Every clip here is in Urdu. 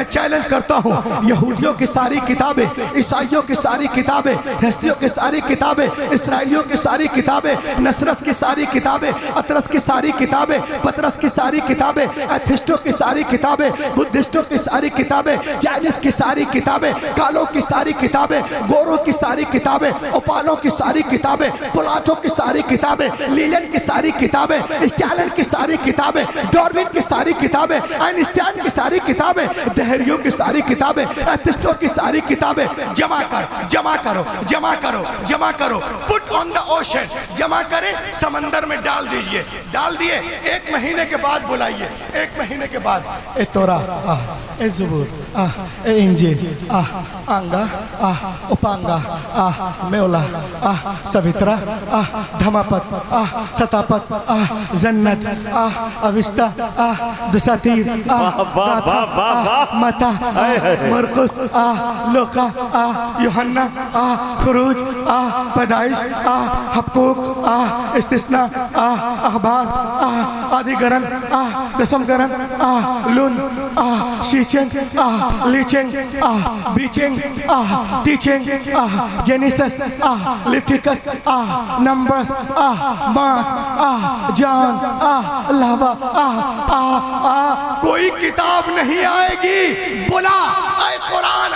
میں چیلنج کرتا ہوں، یہودیوں کی ساری کتابیں، عیسائیوں کی ساری کتابیں، ہستیوں کی ساری کتابیں، اسرائیلیوں کی ساری کتابیں، نصرت کی ساری کتابیں، اطرس کی ساری کتابیں، پطرس کی ساری کتابیں، ایتھسٹوں کی ساری کتابیں، بدھسٹوں کی ساری کتابیں، جائنس کی ساری کتابیں، کالوں کی ساری کتابیں، گوروں کی ساری کتابیں، اوپالوں کی ساری کتابیں، پلاٹوں کی ساری کتابیں، لیلن کی ساری کتابیں، اسٹالن کی ساری کتابیں، ڈاروین کی ساری کتابیں، آئنسٹائن کی ساری کتابیں، دہریوں کی ساری کتابیں، ایتھسٹوں کی ساری کتابیں جمع کرو، پٹ آن دا اوشن، جمع کریں، سمندر میں ڈال دیجئے، ڈال دیئے، 1 مہینے کے بعد بلائیے، 1 مہینے کے بعد اے توراہ، اے زبور، اے انجیل، آنگا، اپانگا، میولا، سویترا، دھماپت، ستاپت، زنت، اوستا، دساتیر، گاتا، متا، مرقس، لوقا، یوحنا، خروج، پیدائش، حبقوق، استثناء، اخبار، آدیگرن، دسمگرن، لون، شیچنگ، لیچنگ، بیچنگ، ٹیچنگ، Genesis, Leviticus, Numbers, Mark's, John, لاوا، کوئی کتاب نہیں آئے گی، بلا اے قرآن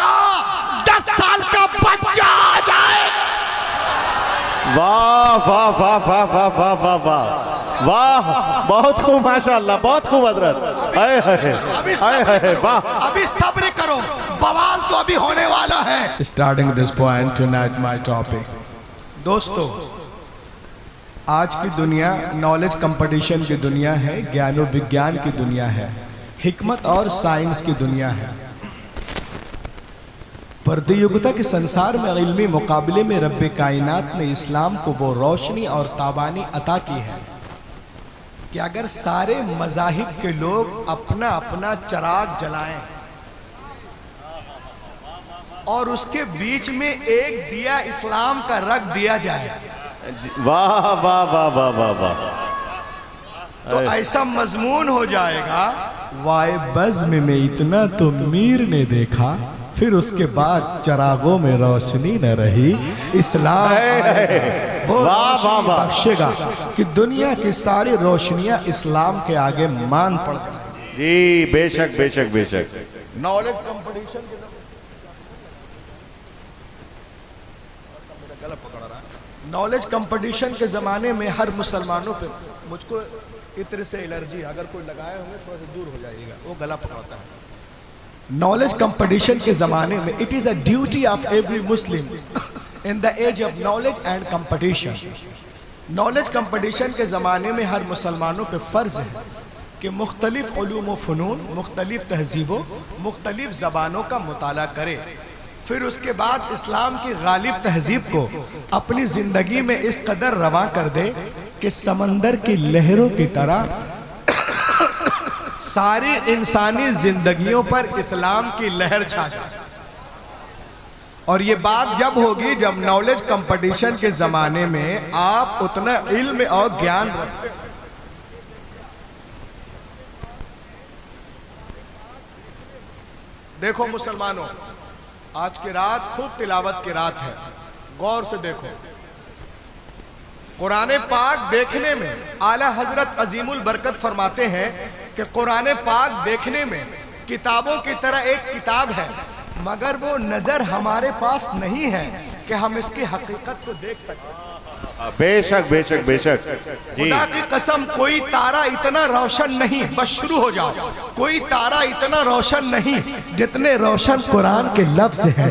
10 سال کا بچہ آ جائے. واہ واہ واہ واہ واہ واہ واہ واہ واہ، بہت خوب، ماشاءاللہ، بہت خوب حضرت. اے اے واہ. ابھی صبر کرو، بوال تو ابھی ہونے والا ہے. Starting this point tonight my topic. دوستو، آج کی دنیا نالج کمپٹیشن کی دنیا ہے، گیان و وگیان کی دنیا ہے، حکمت اور سائنس کی دنیا ہے. پردیوگتا کے سنسار میں علمی مقابلے میں رب کائنات نے اسلام کو وہ روشنی اور تابانی عطا کی ہے کہ اگر سارے مذاہب کے لوگ اپنا اپنا چراغ جلائیں اور اس کے بیچ میں ایک دیا اسلام کا رکھ دیا جائے، واہ واہ واہ واہ واہ واہ، تو ایسا مضمون ہو جائے گا، وائے بزم میں اتنا تو میر نے دیکھا، پھر اس کے بعد چراغوں میں روشنی نہ رہی، اسلام وہ روشنی بخشے گا کہ دنیا کی ساری روشنیاں اسلام کے آگے مان پڑ جائیں. جی بے شک بے شک بے شک. نالج کمپٹیشن کے نالج کمپٹیشن کے زمانے میں ہر مسلمانوں پہ، مجھ کو عطر سے الرجی، اگر کوئی لگائے ہوں گے تھوڑا سا دور ہو جائے گا، وہ گلا پکڑتا ہے. نالج کمپٹیشن کے زمانے میں it is a duty of every Muslim in the age of knowledge and competition. Knowledge competition کے زمانے میں ہر مسلمانوں پہ فرض ہے کہ مختلف علوم و فنون، مختلف تہذیبوں، مختلف زبانوں کا مطالعہ کرے، پھر اس کے بعد اسلام کی غالب تہذیب کو اپنی زندگی میں اس قدر رواں کر دے کہ سمندر کی لہروں کی طرح ساری انسانی زندگیوں پر اسلام کی لہر چھا جائے. اور یہ بات جب ہوگی جب نالج کمپٹیشن کے زمانے میں آپ اتنا علم اور گیان رکھتے. دیکھو مسلمانوں، آج کی رات خوب تلاوت کی رات ہے، غور سے دیکھو. قرآن پاک دیکھنے میں اعلیٰ حضرت عظیم البرکت فرماتے ہیں کہ قرآن پاک دیکھنے میں کتابوں کی طرح ایک کتاب ہے، مگر وہ نظر ہمارے پاس نہیں ہے کہ ہم اس کی حقیقت کو دیکھ سکیں. بے شک بے شک بے شک. خدا کی قسم کوئی تارا اتنا روشن نہیں، بس شروع ہو جاؤ، کوئی تارا اتنا روشن نہیں جتنے روشن قرآن کے لفظ ہیں.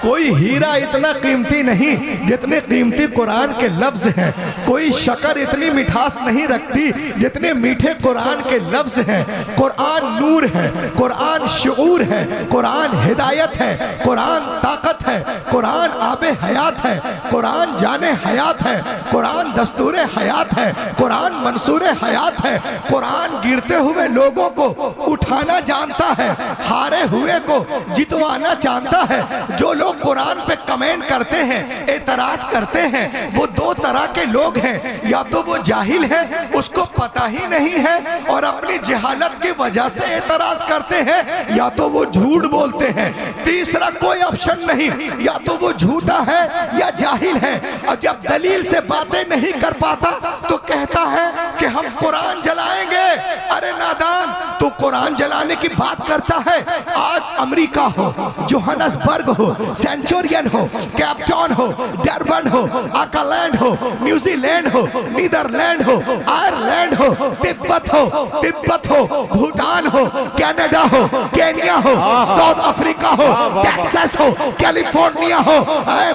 کوئی ہیرا اتنا قیمتی نہیں جتنے قیمتی قرآن کے لفظ ہیں. کوئی شکر اتنی مٹھاس نہیں رکھتی جتنے میٹھے قرآن کے لفظ ہیں. قرآن نور ہے، قرآن شعور ہے، قرآن ہدایت ہے، قرآن طاقت ہے، قرآن آب حیات ہے، قرآن جان حیات ہے، قرآن دستور حیات ہے، قرآن منصور حیات ہے. قرآن گرتے ہوئے لوگوں کو اٹھانا جانتا ہے، ہارے ہوئے کو جتوانا جانتا ہے. جو لوگ لوگ قرآن پہ کمنٹ کرتے ہیں، اعتراض کرتے ہیں، وہ دو طرح کے لوگ ہیں، یا تو وہ جاہل ہیں، اس کو پتہ ہی نہیں ہے اور اپنی جہالت کی وجہ سے اعتراض کرتے ہیں، یا تو وہ جھوٹ بولتے ہیں۔ تیسرا کوئی آپشن نہیں، یا تو وہ جھوٹا ہے یا جاہل ہے، اور جب دلیل سے باتیں نہیں کر پاتا تو کہتا ہے کہ ہم قرآن جلائیں گے۔ ارے نادان، تو قرآن جلانے کی بات کرتا ہے؟ آج امریکہ ہو، جوہانسبرگ ہو، سینچورین ہو، کیپ ٹاؤن ہو، ڈربن ہو، آکالینڈ ہو، نیوزی لینڈ ہو، نیدرلینڈ ہو، آئرلینڈ ہو، تبت ہو، بھوٹان ہو، کینیڈا ہو، کینیا ہو، ساؤتھ افریقہ ہو، ٹیکساس ہو، کیلیفورنیا ہو،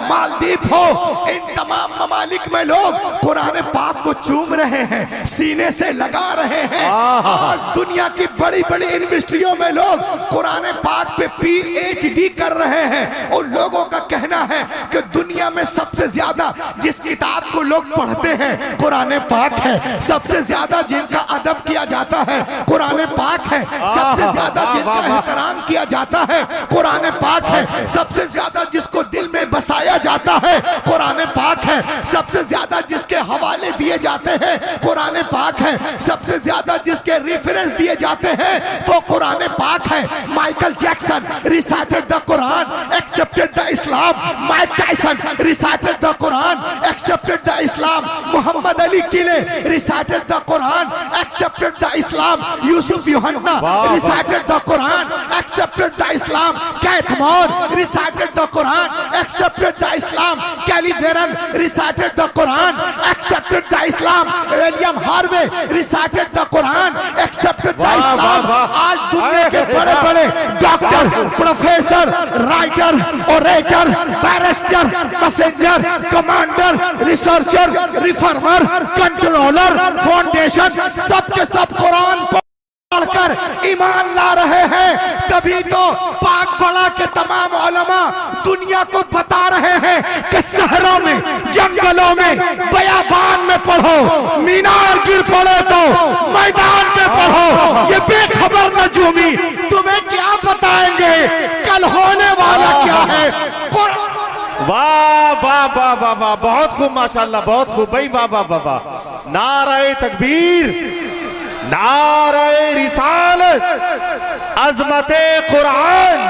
مالدیپ ہو، ان تمام ممالک میں لوگ قرآن پاک کو چوم رہے ہیں، سینے سے لگا رہے ہیں۔ آج دنیا کی بڑی بڑی انڈسٹریوں میں لوگ قرآن پاک پہ پی ایچ ڈی کر رہے ہیں۔ اور لوگوں کا کہنا ہے کہ دنیا میں سب سے زیادہ جس کتاب کو لوگ پڑھتے ہیں قرآن پاک ہے، سب سے زیادہ جن کا ادب کیا جاتا ہے قرآن پاک ہے، سب سے زیادہ جن کا احترام کیا جاتا ہے قرآن پاک ہے، سب سے زیادہ جس کو دل میں بسایا جاتا ہے قرآن پاک ہے، سب سے زیادہ جس کے حوالے دیے جاتے ہیں قرآن پاک ہے، سب سے زیادہ جس کے ریفرنس دیے جاتے ہیں وہ قرآن پاک ہے۔ Michael Jackson recited the Quran, accepted the Islam. Mike Tyson recited the Quran, accepted the Islam. Muhammad Ali Clay recited the Quran, accepted the Islam. Yousuf Youhana recited the Quran, accepted the Islam. Keith Moore recited the Quran, accepted the Islam. Kelly Warren recited the Quran, accepted the Islam. William Harvey recited the Quran, accepted the Islam. آج دنیا کے بڑے بڑے doctor, professor, writer, orator, barrister, messenger, commander, researcher, reformer, controller, foundation, سب کے سب قرآن کو پڑھ کر ایمان لا رہے ہیں۔ تبھی تو پاک بڑا کے تمام علماء دنیا کو بتا رہے ہیں کہ صحرا میں، جنگلوں میں، بیابان میں پڑھو، مینار گر پڑے تو میدان میں پڑھو۔ یہ بے خبر نجومی تمہیں کیا بتائیں گے کل ہونے والا کیا ہے۔ واہ واہ واہ واہ واہ، بہت خوب ماشاءاللہ، بہت خوب بھائی، واہ واہ واہ واہ، نعرہ تکبیر، نعرہ رسالت، عظمت قرآن،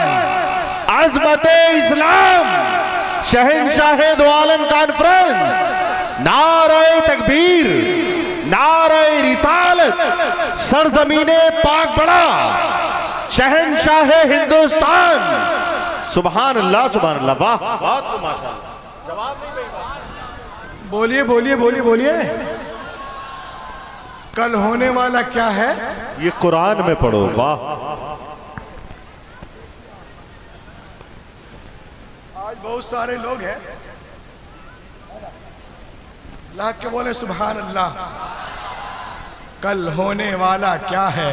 عظمت اسلام، شہنشاہ دو عالم کانفرنس، نعرہ تکبیر، نعرہ رسالت، سرزمین پاک بڑا، شہنشاہ ہندوستان، سبحان اللہ سبحان اللہ، واہ بہت خوب ماشاءاللہ، جواب نہیں بھائی، بولیے بولیے بولیے بولیے، کل ہونے والا کیا ہے؟ یہ قرآن میں پڑھو، واہ۔ آج بہت سارے لوگ ہیں اللہ کے بولے سبحان اللہ، کل ہونے والا کیا ہے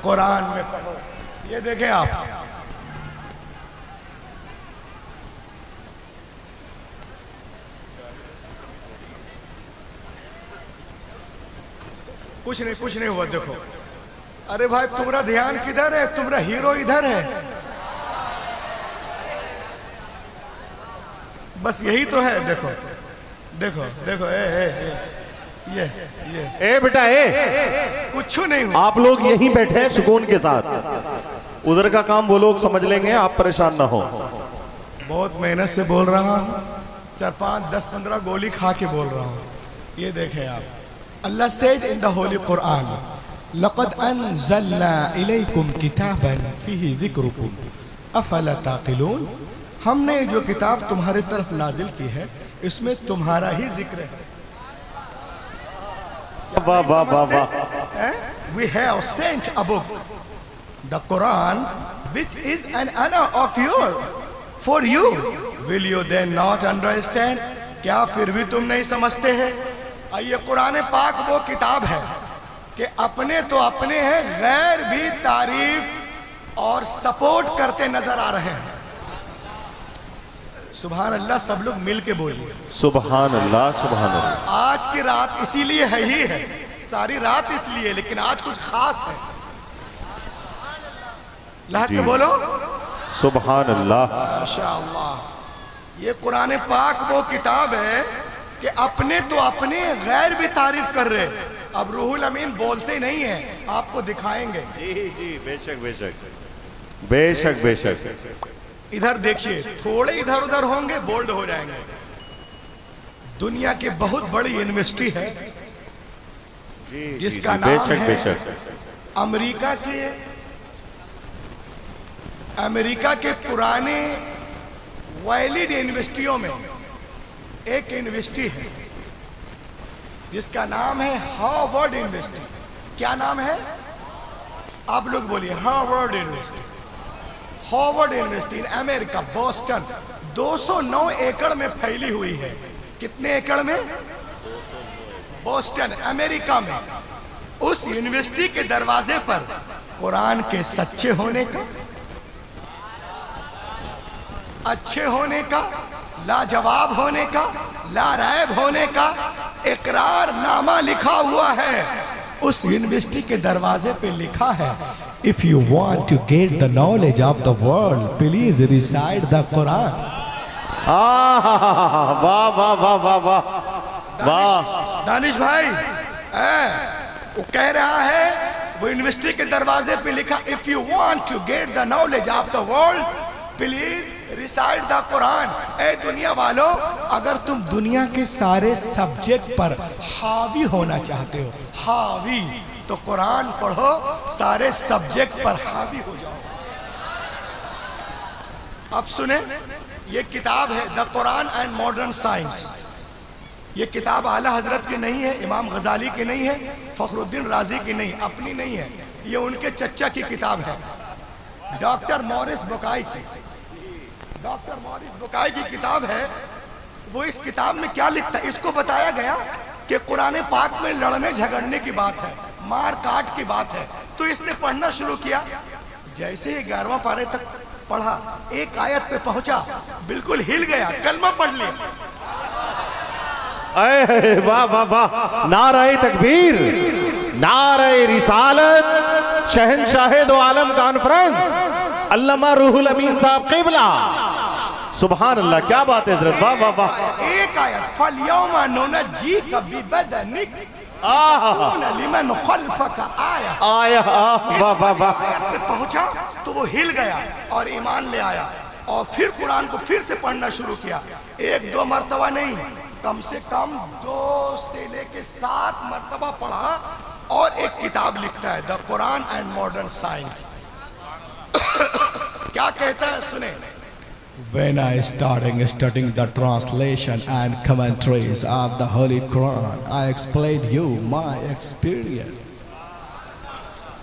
قرآن میں پڑھو۔ یہ دیکھیں آپ، کچھ نہیں ہوا، دیکھو، ارے بھائی تمہارا دھیان کدھر ہے؟ تمہارا ہیرو ادھر ہے، بس یہی تو ہے۔ دیکھو دیکھو دیکھو، اے بیٹا اے، کچھ نہیں ہوا۔ آپ لوگ یہیں بیٹھے ہیں سکون کے ساتھ، ادھر کا کام وہ لوگ سمجھ لیں گے، آپ پریشان نہ ہو۔ بہت محنت سے بول رہا ہوں، 4 5 10 15 گولی کھا کے بول رہا ہوں۔ یہ دیکھیں آپ، اللہ said in the Holy Quran, لَقَدْ أَنزَلْنَا إِلَيْكُمْ كِتَابًا فِيهِ ذِكْرُكُمْ أَفَلَا تَعْقِلُونَ۔ ہم نے جو کتاب تمہارے طرف نازل کی ہے اس میں تمہارا ہی ذکر ہے۔ واہ واہ واہ واہ، We have sent a book, the Quran, which is an honor of for you. Will you then not understand? کیا پھر بھی تم نہیں سمجھتے ہیں؟ یہ قرآن پاک وہ کتاب ہے کہ اپنے تو اپنے ہیں، غیر بھی تعریف اور سپورٹ کرتے نظر آ رہے ہیں۔ سبحان اللہ، سب لوگ مل کے بولیے سبحان اللہ سبحان اللہ۔ آج کی رات اسی لیے ہے ہی ہے، ساری رات اس لیے، لیکن آج کچھ خاص ہے۔ لاحق میں بولو سبحان اللہ۔ ماشاءاللہ۔ یہ قرآن پاک وہ کتاب ہے کہ اپنے تو اپنے غیر بھی تعریف کر رہے. اب روح الامین بولتے نہیں ہیں, آپ کو دکھائیں گے. جی جی بے شک بے شک بے شک بے شک. ادھر دیکھیے, تھوڑے ادھر ادھر ہوں گے بولڈ ہو جائیں گے. دنیا کی بہت بڑی یونیورسٹی ہے جس کا بے نام شک بے ہے شک. امریکہ کے پرانے ویلڈ یونیورسٹیوں میں ایک یونیورسٹی ہے جس کا نام ہے ہارورڈ یونیورسٹی. کیا نام ہے؟ آپ لوگ بولیے. Harvard university. ہارورڈ یونیورسٹی امریکہ, بوسٹن, 209 ایکڑ میں پھیلی ہوئی ہے. کتنے ایکڑ میں؟ بوسٹن امریکہ میں. اس یونیورسٹی کے دروازے پر قرآن کے سچے ہونے کا, اچھے ہونے کا, لاجواب ہونے کا, لا ریب ہونے کا اقرار نامہ لکھا ہوا ہے. اس یونیورسٹی کے دروازے پہ لکھا ہے, If you want to get the knowledge of the world, please recite the Quran. واہ واہ واہ واہ واہ واہ. دانش بھائی وہ کہہ رہا ہے, وہ یونیورسٹی کے دروازے پہ لکھا If you want to get the knowledge of the world, please recite the Quran. اے دنیا والو, اگر تم دنیا کے سارے سبجیکٹ پر حاوی ہونا چاہتے ہو, حاوی, تو قرآن پڑھو, سارے سبجیکٹ پر حاوی ہو جاؤ. اب سنیں, یہ کتاب ہے دا قرآن اینڈ ماڈرن سائنس. یہ کتاب اعلیٰ حضرت کی نہیں ہے, امام غزالی کی نہیں ہے, فخر الدین رازی کی نہیں, اپنی نہیں ہے. یہ ان کے چچا کی کتاب ہے, ڈاکٹر مورس بکائی کی. ڈاکٹر مورس بکائی کی کتاب ہے. وہ اس کتاب میں کیا لکھتا ہے, اس کو بتایا گیا کہ قرآن پاک میں لڑنے جھگڑنے کی بات ہے, مار کاٹ کی بات ہے. تو اس نے پڑھنا شروع کیا. جیسے ہی 11واں پارے تک پڑھا, ایک آیت پہ پہنچا, بالکل ہل گیا, کلمہ پڑھ لیا. اے واہ واہ واہ. نعرہ تکبیر, نعرہ رسالت, شہنشاہ دو عالم کانفرنس, علامہ روح الامین صاحب قبلہ. سبحان اللہ, کیا بات ہے حضرت, واہ واہ واہ. ایک آیت فَالْيَوْمَ نُنَجِّيكَ بِبَدَنِكَ لِمَنْ خَلْفَكَ آیا. آیا واہ واہ واہ. آیت پہ پہنچا تو وہ ہل گیا اور ایمان لے آیا, اور پھر قرآن کو پھر سے پڑھنا شروع کیا. 1-2 مرتبہ نہیں, کم سے کم 2 سے لے کے 7 مرتبہ پڑھا, اور ایک کتاب لکھتا ہے دا قرآن اینڈ ماڈرن سائنس. کیا کہتا ہے سنیں. When I started studying the translation and commentaries of the Holy Quran, I explained you my experience.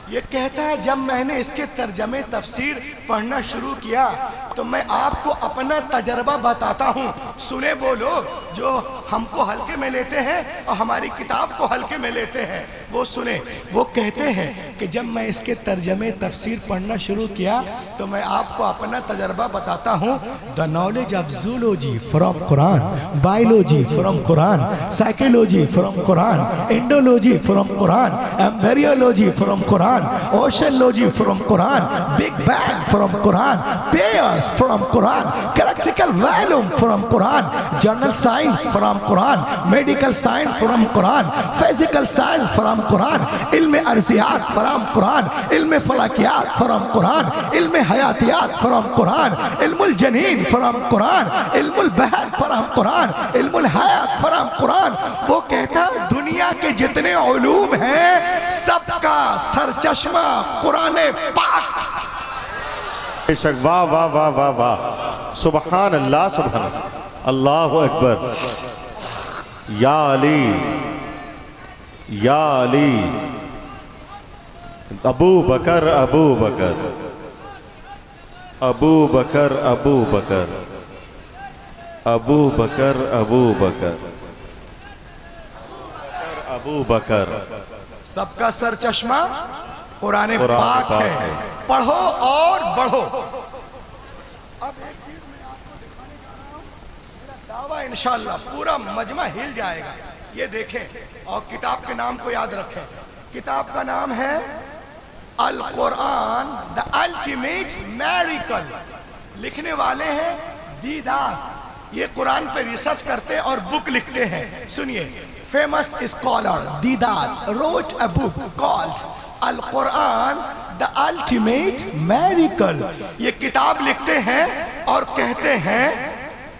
یہ کہتا ہے جب میں نے اس کے ترجمے تفسیر پڑھنا شروع کیا تو میں آپ کو اپنا تجربہ بتاتا ہوں. سنے وہ لوگ جو ہم کو ہلکے میں لیتے ہیں اور ہماری کتاب کو ہلکے میں لیتے ہیں, وہ سنے. وہ کہتے ہیں کہ جب میں اس کے ترجمے تفسیر پڑھنا شروع کیا تو میں آپ کو اپنا تجربہ بتاتا ہوں. The knowledge of zoology from Quran, biology from Quran, psychology from Quran, Indology from Quran, embryology from Quran, oceanology from Quran, Big Bang from Quran, pairs from Quran, characteristical volume from Quran, journal science from Quran, medical science from Quran, physical science from Quran, علم ارضیات from Quran, علم فلکیات from Quran, علم حیاتیات from Quran, علم الجنین from Quran, علم البحر from Quran, علم الحیات from Quran. وہ کہتا ہے دنیا کے جتنے علوم ہیں سب کا سرچشمہ قرآن پاک. بے شک, واہ واہ واہ واہ واہ. سبحان اللہ سبحان اللہ, اللہ اکبر. یا علی یا علی. ابو بکر ابو بکر ابو بکر ابو بکر ابو بکر ابو بکر ابو بکر. سب کا سر چشمہ قرآن پاک ہے. پڑھو اور بڑھو. اب ایک چیز میں آپ کو دکھانے جا رہا ہوں, میرا دعویٰ انشاءاللہ پورا مجمع ہل جائے گا. یہ دیکھیں اور کتاب کے نام کو یاد رکھیں. کتاب کا نام ہے القرآن دا الٹیمیٹ میریکل. لکھنے والے ہیں دیدار یہ قرآن پہ ریسرچ کرتے اور بک لکھتے ہیں. سنیے, famous scholar Deedat wrote a book called Al-Quran the Ultimate Miracle. یہ کتاب لکھتے ہیں اور کہتے ہیں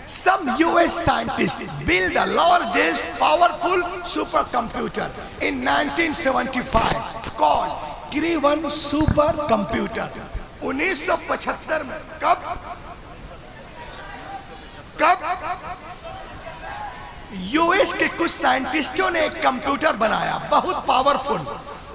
some US scientists built the largest powerful supercomputer in 1975 called Cray-1 supercomputer. 1975 میں کب یو ایس کے کچھ سائنٹسٹوں نے ایک کمپیوٹر بنایا بہت پاورفل,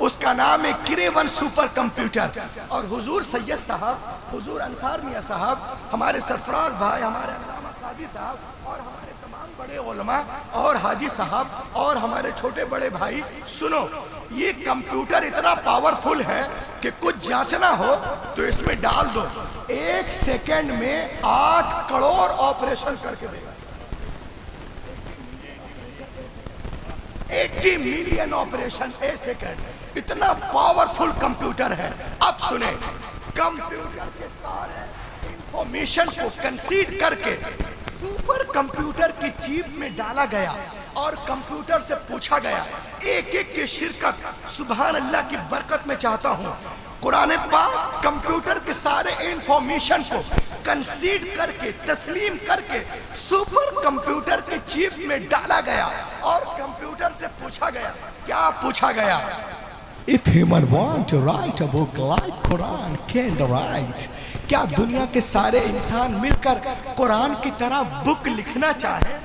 اس کا نام ہے Cray-1 سپر کمپیوٹر. اور حضور سید صاحب, حضور انصار میاں صاحب, ہمارے سرفراز بھائی, ہمارے علامہ قادری صاحب اور ہمارے تمام بڑے علماء اور حاجی صاحب اور ہمارے چھوٹے بڑے بھائی, سنو, یہ کمپیوٹر اتنا پاورفل ہے کہ کچھ جانچنا ہو تو اس میں ڈال دو, 1 سیکنڈ میں 8 کروڑ آپریشن کر کے دے گا. 80 ملین آپریشن اے سیکنڈ. اتنا پاورفل کمپیوٹر ہے. اب سنیں, کمپیوٹر کے سارے انفارمیشن کو کنسیڈ کر کے سپر کمپیوٹر کی چیپ میں ڈالا گیا اور کمپیوٹر سے پوچھا گیا, ایک ایک کی شرکت, سبحان اللہ کی برکت میں چاہتا ہوں, قرآن پاک کمپیوٹر کے سارے انفارمیشن کو کنسیڈ کر کے تسلیم کر کے سپر کمپیوٹر کے چیپ میں ڈالا گیا اور کمپیوٹر سے پوچھا گیا. کیا پوچھا گیا؟ If human want to write a book like Quran can write. کیا دنیا کے سارے انسان مل کر قرآن کی طرح بک لکھنا چاہیں؟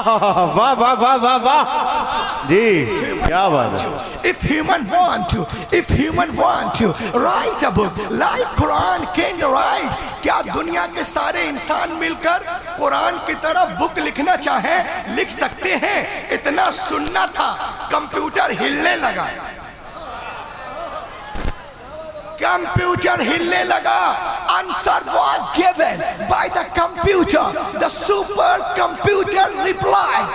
واہ واہ واہ واہ واہ, جی کیا بات ہے. If human want to write a book like Quran can write. کیا دنیا کے سارے انسان مل کر قرآن کی طرح بک لکھنا چاہیں؟ لکھ سکتے ہیں. اتنا سننا تھا, کمپیوٹر ہلنے لگا, کمپیوٹر ہلنے لگا. Answer was given by the computer. The supercomputer replied,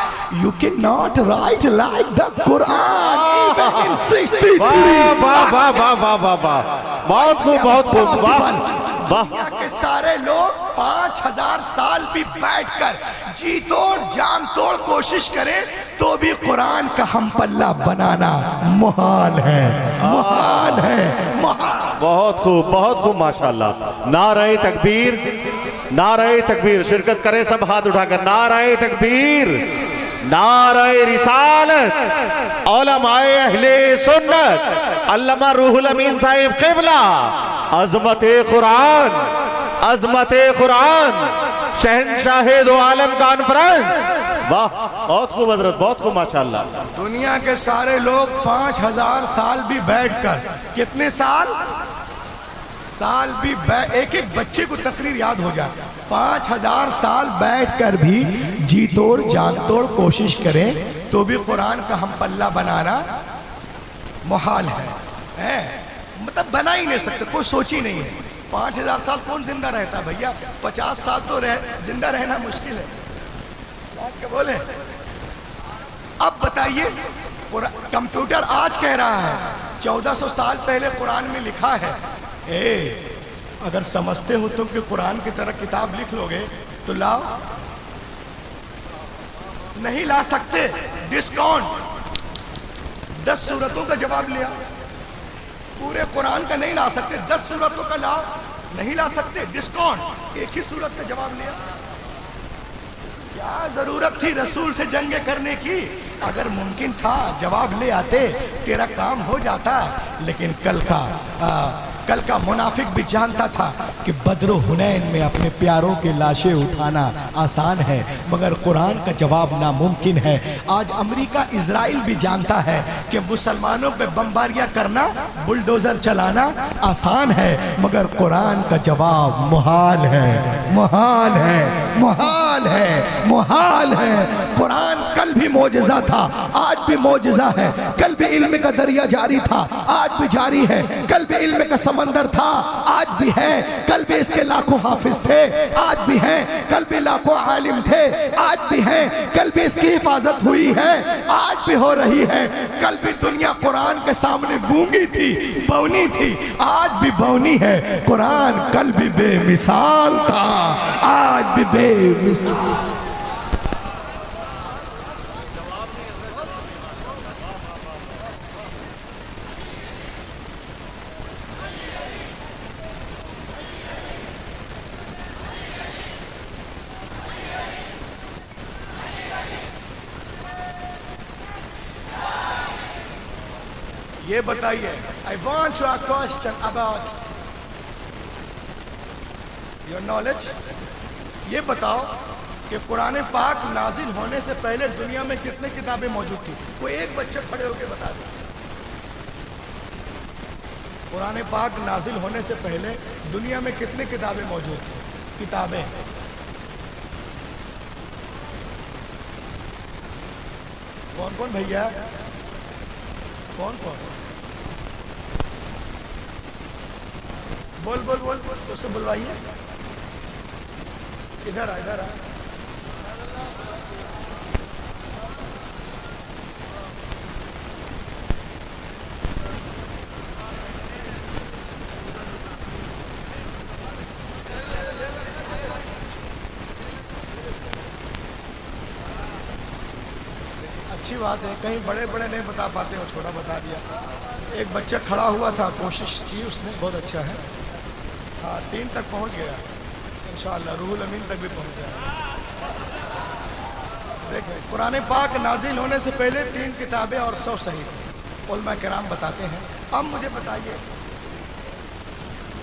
you cannot write like the Quran even in 63. واہ واہ واہ واہ واہ واہ واہ, بہت خوب بہت خوب. واہ دنیا کے سارے لوگ 5000 سال بھی بیٹھ کر جی توڑ جان توڑ کوشش کریں تو بھی قرآن کا ہم پلہ بنانا محال ہے, محال ہے, محال. بہت خوب ماشاءاللہ. نعرہ تکبیر, نعرہ تکبیر, شرکت کریں سب ہاتھ اٹھا کر. نعرہ تکبیر, نعرہ رسالت, علماء اہل سنت, علامہ روح الامین صاحب قبلہ, عظمت قرآن, عظمت قرآن, شہنشاہ دو عالم کانفرنس. واہ بہت خوب حضرت, بہت خوب ماشاءاللہ. دنیا کے سارے لوگ 5000 سال بھی بیٹھ کر, کتنے سال بھی ایک ایک بچے کو تقریر یاد ہو جائے, 5000 سال بیٹھ کر بھی جی توڑ جان توڑ کوشش کریں تو بھی قرآن کا ہم پلہ بنانا محال ہے. مطلب بنا ہی نہیں سکتے, کوئی سوچ ہی نہیں ہے. 5000 سال کون زندہ رہتا بھیا؟ 50 سال تو زندہ رہنا مشکل ہے. کیا بولے؟ اب بتائیے, کمپیوٹر آج کہہ رہا ہے 1400 سال پہلے قرآن میں لکھا ہے. اگر سمجھتے ہو تم کہ قرآن کی طرح کتاب لکھ لو گے تو لاؤ. نہیں لا سکتے, ڈسکاؤنٹ. 10 سورتوں کا جواب لیا, پورے قرآن کا نہیں لا سکتے, 10 سورتوں کا لاؤ, نہیں لا سکتے, ڈسکاؤنٹ. ایک ہی سورت کا جواب لیا. کیا ضرورت تھی رسول سے جنگیں کرنے کی؟ اگر ممکن تھا جواب لے آتے, تیرا کام ہو جاتا. لیکن کل کا منافق بھی جانتا تھا کہ بدر و حنین میں اپنے پیاروں کے لاشیں اٹھانا آسان ہے مگر قرآن کا جواب ناممکن ہے. آج امریکہ اسرائیل بھی جانتا ہے کہ مسلمانوں پہ بمباریاں کرنا, بلڈوزر چلانا آسان ہے مگر قرآن کا جواب محال ہے, محال ہے, محال ہے, محال ہے. قرآن کل بھی معجزہ تھا, آج بھی معجزہ ہے. کل بھی علم کا دریا جاری تھا, آج بھی جاری ہے. کل بھی علم کا سمندر تھا، آج بھی ہے، کل بھی اس کے لاکھوں حافظ تھے، آج بھی ہیں، کل بھی لاکھوں عالم تھے، آج بھی ہیں، کل بھی اس کی حفاظت ہوئی ہے، آج بھی ہو رہی ہے، کل بھی دنیا قرآن کے سامنے گونگی تھی، بونی تھی، آج بھی بونی ہے، قرآن کل بھی بے مثال تھا، آج بھی بے مثال۔ یہ بتائیے I want your question about your knowledge. یہ بتاؤ کہ قرآن پاک نازل ہونے سے پہلے دنیا میں کتنے کتابیں موجود تھی؟ کوئی ایک بچہ کھڑے ہو کے بتا دیں۔ قرآن پاک نازل ہونے سے پہلے دنیا میں کتنے کتابیں موجود تھی؟ کتابیں کون کون بھیا؟ کون کون؟ بول بول بول بول، اس سے بلوائیے۔ ادھر آ، ادھر آ۔ اچھی بات ہے، کہیں بڑے بڑے نہیں بتا پاتے ہو، چھوٹا بتا دیا۔ ایک بچہ کھڑا ہوا تھا، کوشش کی اس نے، بہت اچھا ہے، ہاں 3 تک پہنچ گیا، انشاءاللہ روح الامین تک بھی پہنچ گیا۔ دیکھیں قرآن پاک نازل ہونے سے پہلے 3 کتابیں اور 100 صحیح علماء کرام بتاتے ہیں۔ اب مجھے بتائیے،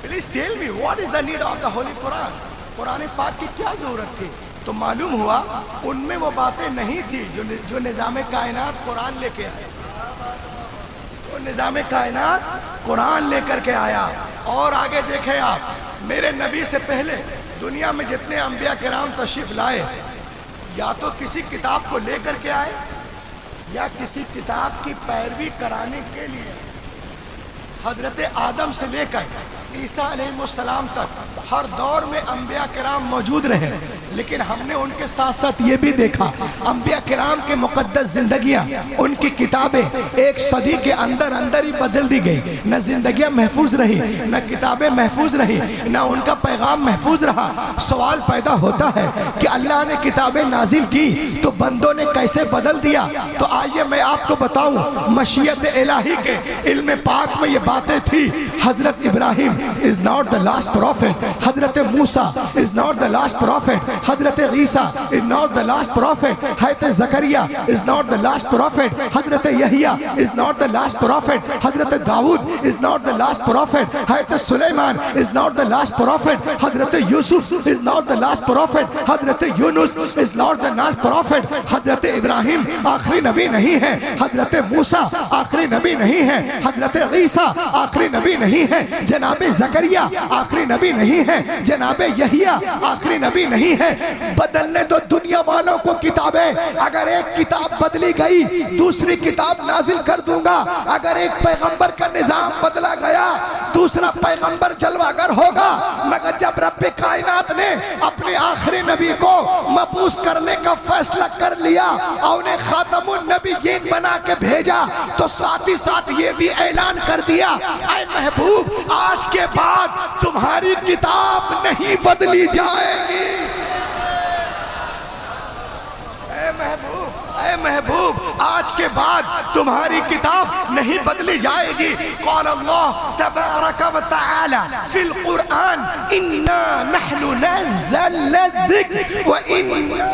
please tell me what is the need of the holy Quran? قرآن پاک کی کیا ضرورت تھی؟ تو معلوم ہوا ان میں وہ باتیں نہیں تھی جو نظام کائنات قرآن لے کے آئے۔ وہ نظام کائنات قرآن لے کر کے آیا۔ اور آگے دیکھیں آپ، میرے نبی سے پہلے دنیا میں جتنے انبیاء کرام تشریف لائے، یا تو کسی کتاب کو لے کر کے آئے یا کسی کتاب کی پیروی کرانے کے لیے۔ حضرت آدم سے لے کر عیسیٰ علیہ السلام تک ہر دور میں انبیاء کرام موجود رہے، لیکن ہم نے ان کے ساتھ ساتھ یہ بھی دیکھا انبیاء کرام کے مقدس زندگیاں، ان کی کتابیں 1 صدی کے اندر اندر ہی بدل دی گئی، نہ زندگیاں محفوظ رہی، نہ کتابیں محفوظ رہی، نہ ان کا پیغام محفوظ رہا۔ سوال پیدا ہوتا ہے کہ اللہ نے کتابیں نازل کی تو بندوں نے کیسے بدل دیا؟ تو آئیے میں آپ کو بتاؤں، مشیت الہی کے علم پاک میں یہ باتیں تھی۔ حضرت ابراہیم is not the last prophet، حضرت موسیٰ is not the last prophet، حضرت عیسیٰ is not the last prophet، حضرت زکریا is not the last prophet، حضرت یحییٰ is not the last prophet، حضرت داؤد is not the last prophet، حضرت سلیمان is not the last prophet، حضرت یوسف is not the last prophet، حضرت یونس is not the last prophet، حضرت ابراہیم آخری نبی نہیں ہے، حضرت موسیٰ آخری نبی نہیں ہے، حضرت عیسیٰ آخری نبی نہیں ہے، جناب زکریا آخری نبی نہیں ہے، جناب یحییٰ آخری نبی نہیں ہے۔ بدلنے دو دنیا والوں کو کتابیں، اگر ایک کتاب بدلی گئی دوسری کتاب نازل کر دوں گا۔ اگر ایک پیغمبر کا نظام بدلا گیا دوسرا پیغمبر جلوگر ہوگا، مگر جب رب کائنات نے اپنے آخری نبی کو مبعوث کرنے کا فیصلہ کر لیا اور انہیں خاتم النبیین بنا کے بھیجا تو ساتھ ہی ساتھ یہ بھی اعلان کر دیا، اے محبوب آج کے بعد تمہاری کتاب نہیں بدلی جائے گی۔ اے محبوب آج کے بعد تمہاری کتاب نہیں بدلی جائے گی۔ قال اللہ تبارک و تعالی فی القرآن انا نحن نزلنا الذکر و انا،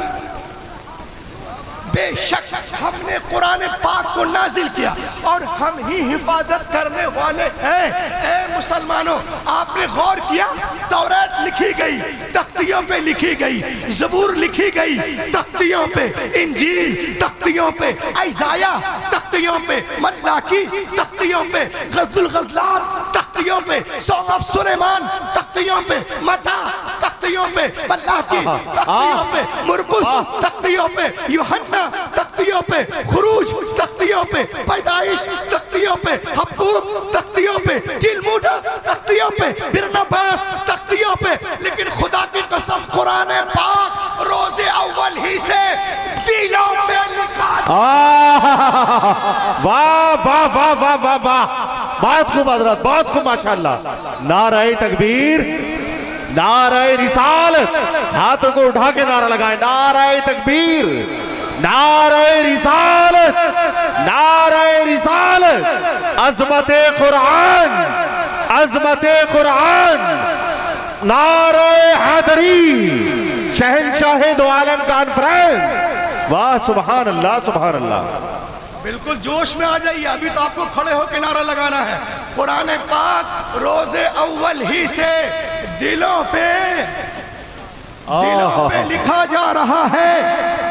بے شک ہم نے قرآن پاک کو نازل کیا اور ہم ہی حفاظت کرنے والے ہیں۔ اے مسلمانوں آپ نے غور کیا، توریت لکھی گئی تختیوں پہ لکھی گئی، زبور لکھی گئی تختیوں پہ، انجیل تختیوں پہ، اشعیا تختیوں پہ، ملاکی تختیوں پہ، غزل الغزلات تختیوں پہ، سونگ آف سلیمان تختیوں پہ، متا تختیوں پہ، ملاکی تختیوں پہ، مرقس تختیوں پہ، یوحنا تختیوں پہ، خروج تختیوں پہ، پیدائش تختیوں پہ، حبقوق تختیوں پہ، تلمود تختیوں پہ برناباس تختیوں پہ، لیکن خدا کی قسم قرآن پاک روز اول ہی سے دلوں پہ لکھا واہ واہ واہ واہ واہ واہ، بہت خوب حضرت، بہت خوب ماشاءاللہ. نعرہ تکبیر، نعرہ رسالت، ہاتھوں کو اٹھا کے نعرہ لگائیں. نعرہ تکبیر، نعرہ رسالت، نعرہ رسالت، عظمت قرآن، عظمت قرآن، نعرہ حیدری، شہنشاہ دو عالم کانفرنس. واہ سبحان اللہ سبحان اللہ. بالکل جوش میں آ جائیے، ابھی تو آپ کو کھڑے ہو کے نعرہ لگانا ہے. قرآن پاک روز اول ہی سے دلوں پہ لکھا جا رہا ہے.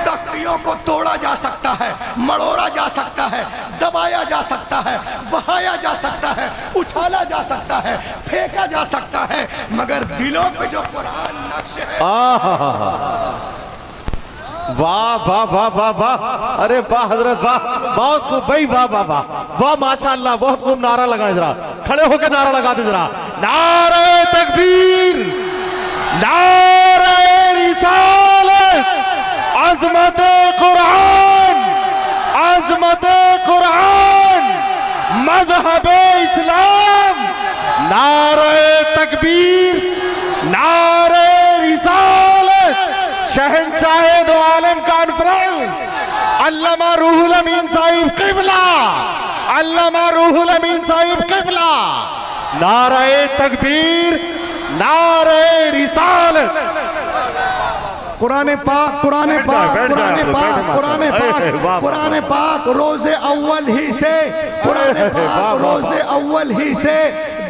تختیوں کو توڑا جا سکتا ہے، مڑوڑا جا سکتا ہے، دبایا جا سکتا ہے، بہایا جا سکتا ہے، اچھالا جا سکتا ہے، پھینکا جا سکتا ہے، مگر دلوں پہ جو قرآن نقش ہے. واہ واہ واہ واہ واہ، ارے واہ حضرت واہ، بہت خوب بھائی، واہ واہ واہ واہ ماشاءاللہ، بہت خوب. نعرہ لگائیں ذرا، کھڑے ہو کے نعرہ لگا دیں ذرا. نعرہ تکبیر، نعرہ رسالت، عظمت قرآن، عظمت قرآن، مذہب اسلام. نعرہ تکبیر، نعرہ رسالت، شہنشاہ دو عالم کانفرنس، علامہ روح الامین صاحب قبلہ، علامہ روح الامین صاحب قبلہ. نعرہ تکبیر، نعرہ رسالت. قرآن پاک، قرآن پاک، قرآن پاک، قرآن پاک، قرآن پاک روز اول ہی سے، قرآن پاک روز اول ہی سے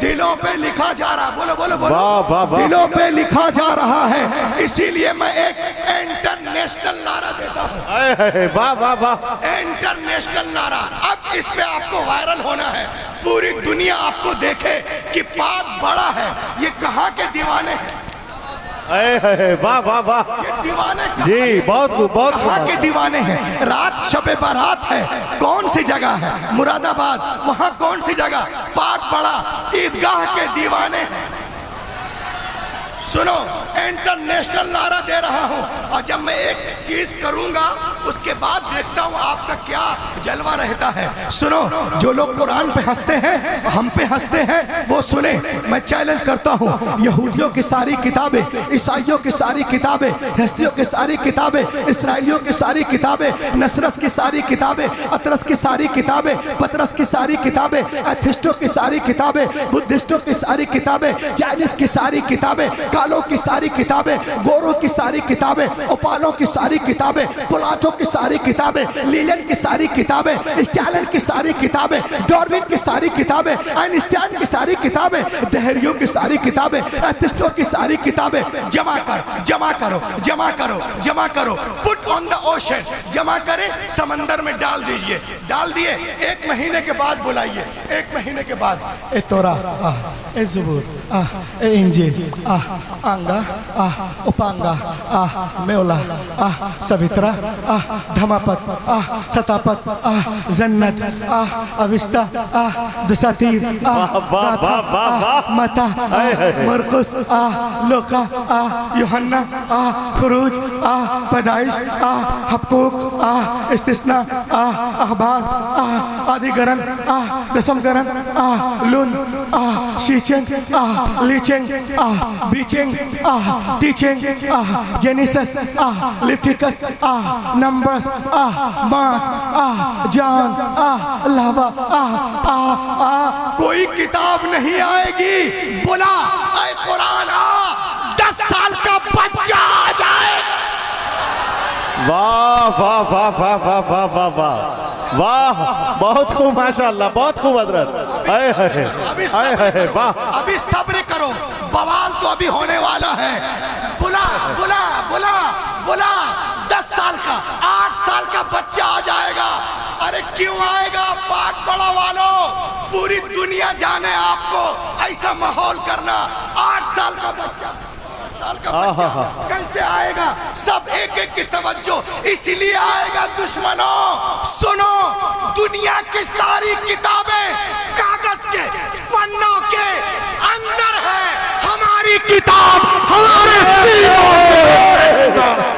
دلوں پہ لکھا جا رہا. بولو بولو بولو، دلوں پہ لکھا جا رہا ہے. اسی لیے میں ایک انٹرنیشنل نعرہ دیتا ہوں. واہ واہ واہ، انٹرنیشنل نعرہ. اب اس پہ آپ کو وائرل ہونا ہے، پوری دنیا آپ کو دیکھے کہ پاک بڑا ہے. یہ کہاں کے دیوانے ہیں؟ واہ واہ واہ، یہ دیوانے جی بہت خوب بہت کہاں خوب. کے دیوانے ہیں؟ رات شب بارات ہے، کون سی جگہ ہے؟ مراد آباد. وہاں کون سی جگہ؟ پاک بڑا. عیدگاہ کے دیوانے ہیں. سنو، انٹرنیشنل نعرہ دے رہا ہوں، اور جب میں ایک چیز کروں گا اس کے بعد دیکھتا ہوں آپ کا کیا جلوہ رہتا ہے. سنو، جو لوگ قرآن پہ ہنستے ہیں، ہم پہ ہنستے ہیں، وہ سنیں. میں چیلنج کرتا ہوں، یہودیوں کی ساری کتابیں، عیسائیوں کی ساری کتابیں، ہستیوں کی ساری کتابیں، اسرائیلیوں کی ساری کتابیں، نصرس کی ساری کتابیں، اطرس کی ساری کتابیں، پطرس کی ساری کتابیں، ایتھسٹوں کی ساری کتابیں، بدھسٹوں کی ساری کتابیں، جائنس کی ساری کتابیں، کالوں کی ساری کتابیں، گوروں کی ساری کتابیں، اوپالوں کی ساری کتابیں، پلاٹوں کی ساری کتابیں، لیلن کی ساری کتابیں، اسٹالن کی ساری کتابیں، ڈاروین کی ساری کتابیں، آئنسٹائن کی ساری کتابیں، دہریوں کی ساری کتابیں، ایتھسٹوں کی ساری کتابیں جمع کر، جمع کرو، جمع کرو، جمع کرو. پٹ آن دا اوشن، جمع کریں، سمندر میں ڈال دیجئے. ڈال دیے، 1 مہینے کے بعد بلائیے. 1 مہینے کے بعد اے تورا، اے زبور، اے انجیل، آنگا، اپانگا، میولا، سویترا، دھماپت، ستاپت، زنت، اوستا، دساتیر، گاتا، متا، مرقس، لوقا، یوحنا، خروج، پیدائش، حبقوق، استثناء، اخبار، آدیگرن، دسمگرن، لون، شیچنگ، لیچنگ، بیچنگ، ٹیچنگ، Genesis, Leviticus, Numbers, Mark's, John, لاوا. کوئی کتاب نہیں آئے گی. بلا اے قرآن آ، 10 سال کا بچہ آ جائے. واہ واہ واہ واہ واہ واہ واہ واہ واہ، بہت خوب ماشاءاللہ، بہت خوب حضرت. ابھی صبر کرو، بوال تو ابھی ہونے والا ہے. بلا بلا بلا بلا، 10 سال کا، 8 سال کا بچہ آ جائے گا. ارے کیوں آئے گا؟ پاک بڑا والو، پوری دنیا جانے آپ کو. ایسا ماحول کرنا. 8 سال کا بچہ، کیسے آئے گا؟ سب ایک ایک کی توجہ. اس لیے آئے گا دشمنوں. سنو، دنیا کی ساری کتابیں کاغذ کے پنوں کے اندر ہے.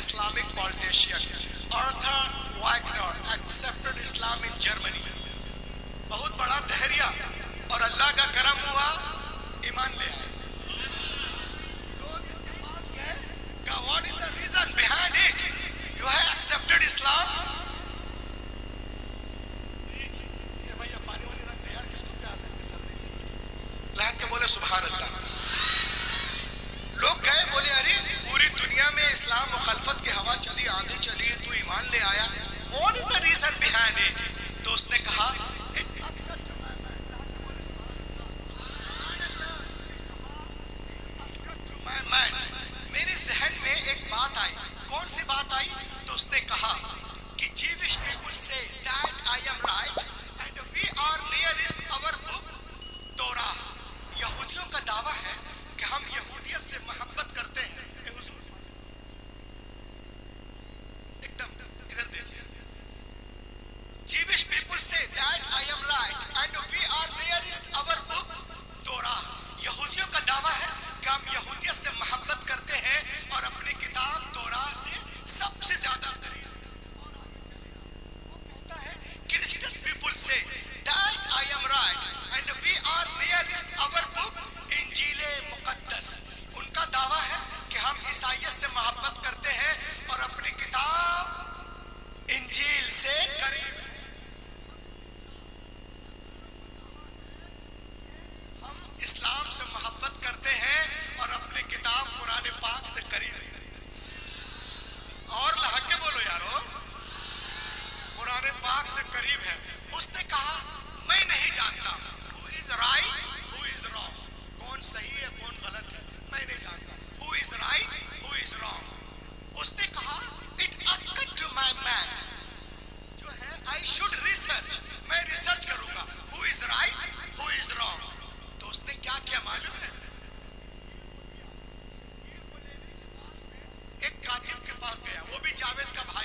Islamic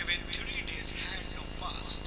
even 3 days had no passed,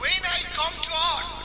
When I come to out,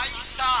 I saw,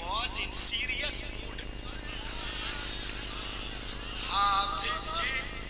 was in serious mood।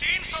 300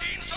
300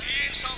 300।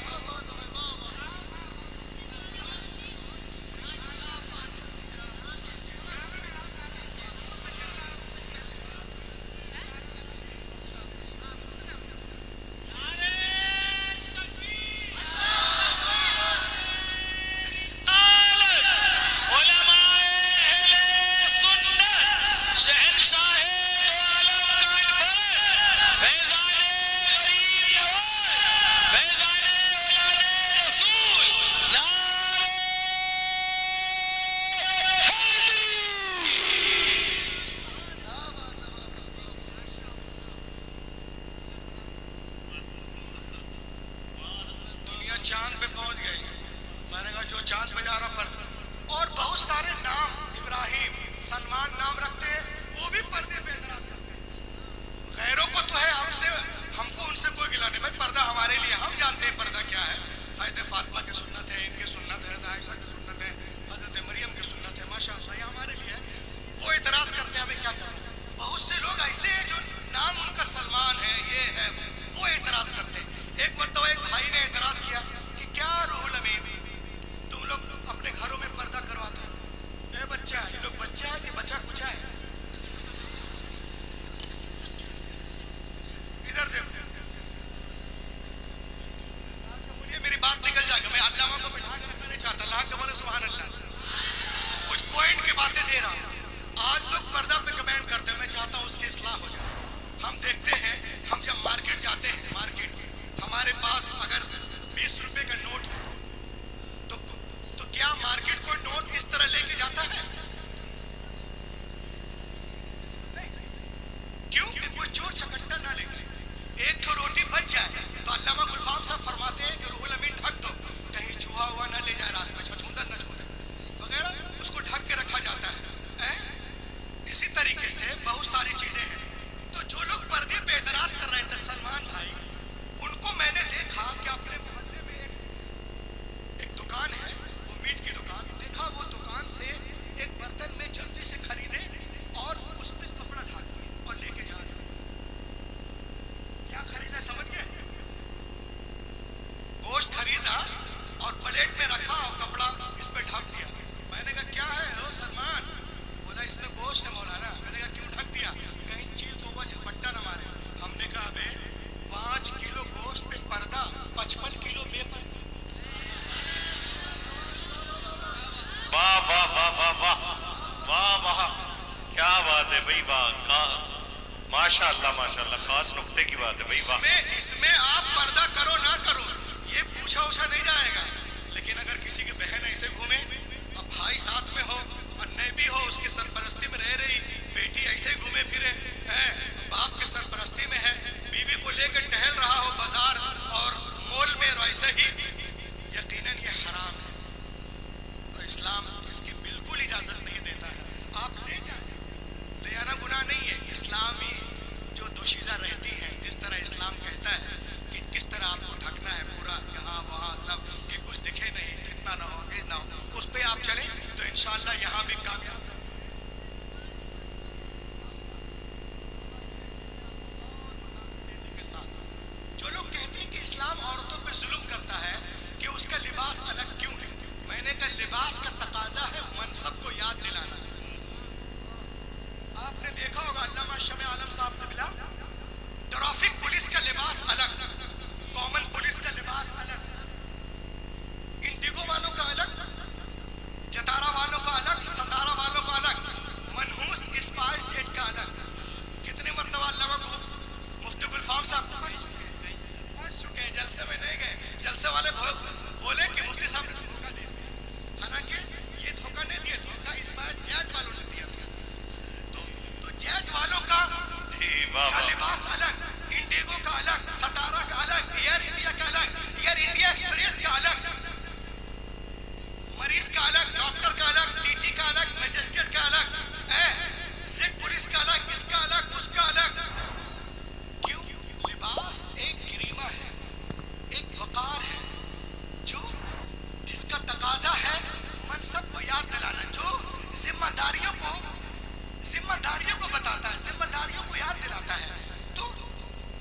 ہے بھائی واہ، ماشاء اللہ خاص نقطے کی بات ہے بھائی واہ. اس میں آپ پردہ کرو نہ کرو یہ پوچھا اوچھا نہیں جائے گا، لیکن اگر کسی کی بہن ایسے گھومے اور بھائی ساتھ میں ہو اور نیبی ہو اس کی سرپرستی میں رہ رہی، بیٹی ایسے گھومے پھرے باپ کے سرپرستی میں ہے، بیوی کو لے کر ٹہل رہا ہو بازار اور مول میں اور ایسے ہی، یقیناً یہ حرام ہے اور اسلام اس کی بالکل اجازت نہیں دیتا ہے. آپ لے جائیں، لے آنا گناہ نہیں ہے. اسلامی جو دوشیزہ رہتی ہیں، جس طرح اسلام کہتا ہے کہ کس طرح آپ کو ڈھکنا ہے پورا یہاں وہاں سب کہ کچھ دکھے نہیں، فتنہ نہ ہو نہ ہو، اس پہ آپ چلیں تو انشاءاللہ یہاں بھی کامیاب. جو لوگ کہتے ہیں کہ اسلام عورتوں پہ ظلم کرتا ہے کہ اس کا لباس الگ کیوں ہے، میں نے کہا لباس کا تقاضا ہے منصب کو یاد دلانا. آپ نے دیکھا ہوگا علامہ شمع عالم صاحب قبلہ، ٹریفک پولیس کا لباس الگ، کامن پولیس کا لباس الگ، انڈیگو والوں کا الگ، جتارا والوں کا الگ، ستارہ والوں کا الگ، منحوس اسپائس جیٹ کا الگ. کتنے مرتبہ علامہ کو مفتی گلفام صاحب پہنچ چکے ہیں، جلسے میں نہیں گئے، جلسے والے بولے کہ مفتی صاحب نے دھوکہ دے دیا، حالانکہ یہ دھوکہ نہیں دیا، دھوکہ اسپائس جیٹ والوں نے دیا تھا. تو جیٹ والوں کا لباس الگ، انڈیگو کا الگ، ستارہ کا الگ، ایئر انڈیا کا الگ، ایئر انڈیا ایکسپریس کا الگ، مریض کا الگ، ڈاکٹر کا الگ، ٹی ٹی کا الگ، میجسٹریٹ کا الگ، زد پولیس کا الگ، اس کا الگ، اس کا الگ. کیوں؟ لباس ایک گریمہ ہے، ایک وقار ہے، جو جس کا تقاضا ہے منصب کو یاد دلانا، جو ذمہ داریوں کو بتاتا ہے، ذمہ داریوں کو یاد دلاتا ہے. تو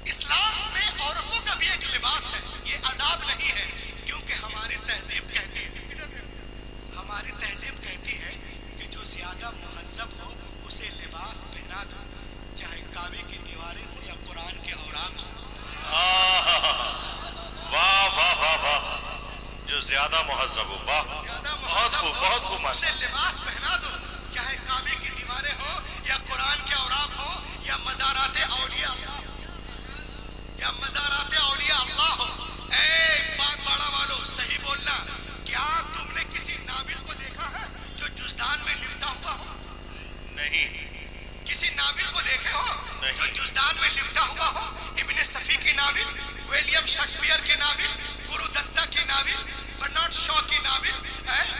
اسلام میں عورتوں کا بھی ایک لباس ہے، یہ عذاب نہیں ہے، کیونکہ ہماری تہذیب کہتی ہے کہ جو زیادہ مہذب ہو اسے لباس پہنا دو، چاہے کعبے کی دیواریں ہوں یا قرآن کے اوراق ہوں. واہ واہ واہ واہ، جو زیادہ مہذب ہو، واہ بہت خوب بہت خوب. اسے لباس پہنا دو، چاہے کعبے کی دیواریں ہوں یا قرآن کے اوراق ہوں یا مزارات اولیاء اللہ ہو. اے پاک باڑہ والو صحیح بولنا، کیا تم نے کسی ناول کو دیکھا ہے جو جزدان میں لپٹا ہوا ہو؟ نہیں. کسی ناول کو دیکھے ہو جو جزدان میں لپٹا ہوا ہو؟ ابن صفی کی ناول، ویلیم شیکسپیئر کے ناول، گرو دتا کی ناول، برنارڈ شاء کی ناول.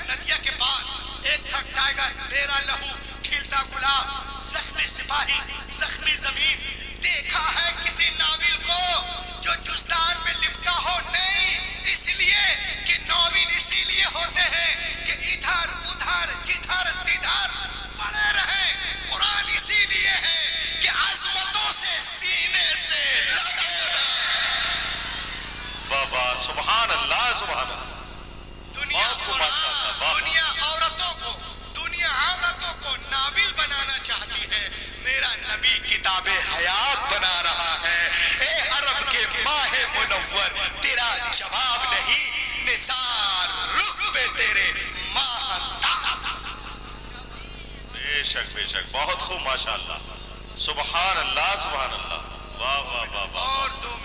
ندیا کے پار ایک تھا ٹائیگر، میرا لہو کھیلتا گلاب، زخمی سپاہی زخمی زمین. دیکھا ہے کسی ناول کو جو جزدان میں لپٹا ہو؟ نہیں، اس لیے کہ ناول اسی لیے ہوتے ہیں کہ ادھر ادھر جدھر تدھر پڑے رہے. قرآن اسی لیے ہے کہ عظمتوں سے سینے سے لگے رہے. واہ واہ، سبحان اللہ سبحان اللہ. دنیا عورتوں کو ناول بنانا چاہتی ہے، میرا نبی کتاب حیات بنا رہا ہے. اے عرب کے ماہ منور، تیرا جواب نہیں، نثار رخ پہ تیرے ماہ تاب. بے شک بہت خوب، ماشاء اللہ، سبحان اللہ سبحان اللہ. واہ واہ واہ واہ. اور 2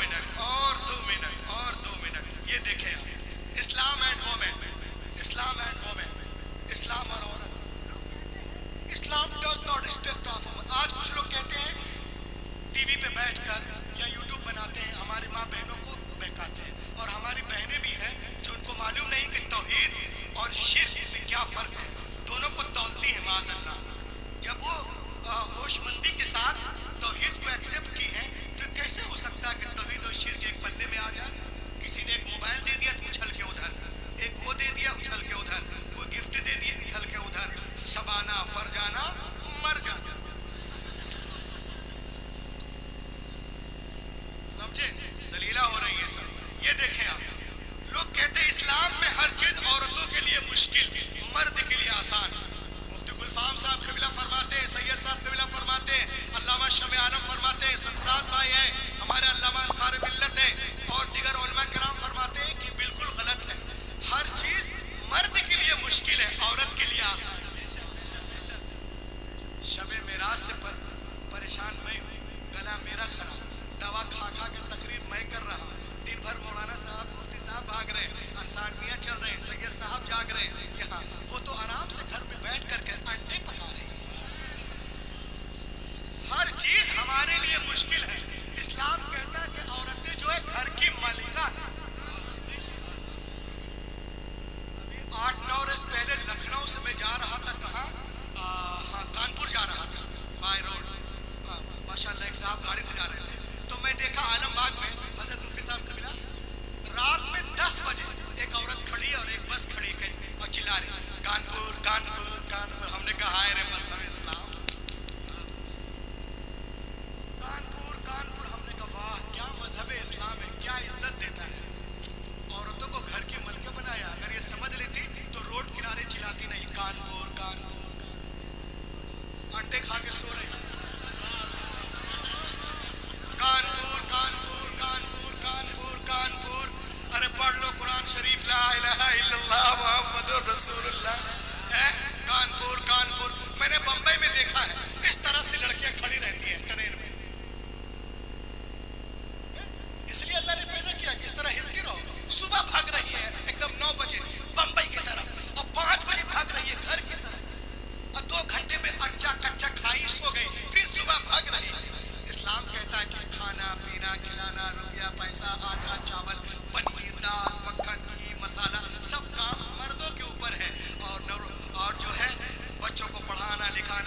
منٹ یہ دیکھیں آپ، اسلام اینڈ وومن، اسلام اور عورت. Islam does not respect of women. آج کچھ لوگ کہتے ہیں ٹی وی پہ بیٹھ کر یا یوٹیوب بناتے ہیں، ہماری ماں بہنوں کو بہکاتے ہیں، اور ہماری بہنیں بھی ہیں جو ان کو معلوم نہیں کہ توحید اور شرک میں کیا فرق ہے، دونوں کو تولتی ہے معاذ اللہ. جب وہ ہوش مندی کے ساتھ توحید کو ایکسیپٹ کی ہے تو کیسے ہو سکتا ہے کہ توحید اور شرک ایک پنے میں آ جائے؟ کسی نے ایک موبائل دے دیا تو اچھل کے ادھر، ایک وہ دے دیا اچھل کے ادھر، کوئی گفٹ دے دیا اچھل کے ادھر. شبانہ فرجانہ مر جانا. سمجھے؟ سلیلہ ہو رہی ہے سب. یہ دیکھیں آپ، لوگ کہتے ہیں اسلام میں ہر چیز عورتوں کے لیے مشکل، مرد کے لیے آسان. مفتی گلفام صاحب قبلہ فرماتے ہیں، سید صاحب قبلہ فرماتے ہیں، علامہ شمع عالم فرماتے ہیں، سرفراز بھائی ہیں، ہمارے علامہ انصار ملت ہیں، اور دیگر علماء کرام فرماتے ہیں کہ بالکل غلط ہے. ہر چیز مرد کے لیے مشکل ہے، عورت کے لیے آسان. شب معراج سے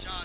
4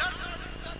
10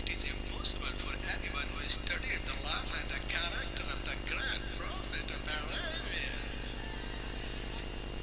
It is impossible for anyone who has studied the life and the character of the grand prophet of Arabia.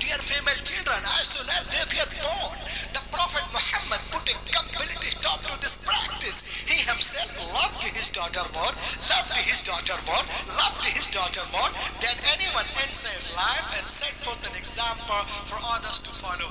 dear female children as soon as they were born. The prophet Muhammad put a complete stop to this practice. He himself loved his daughter more, loved his daughter more, loved his daughter more than anyone else in life and set forth an example for others to follow.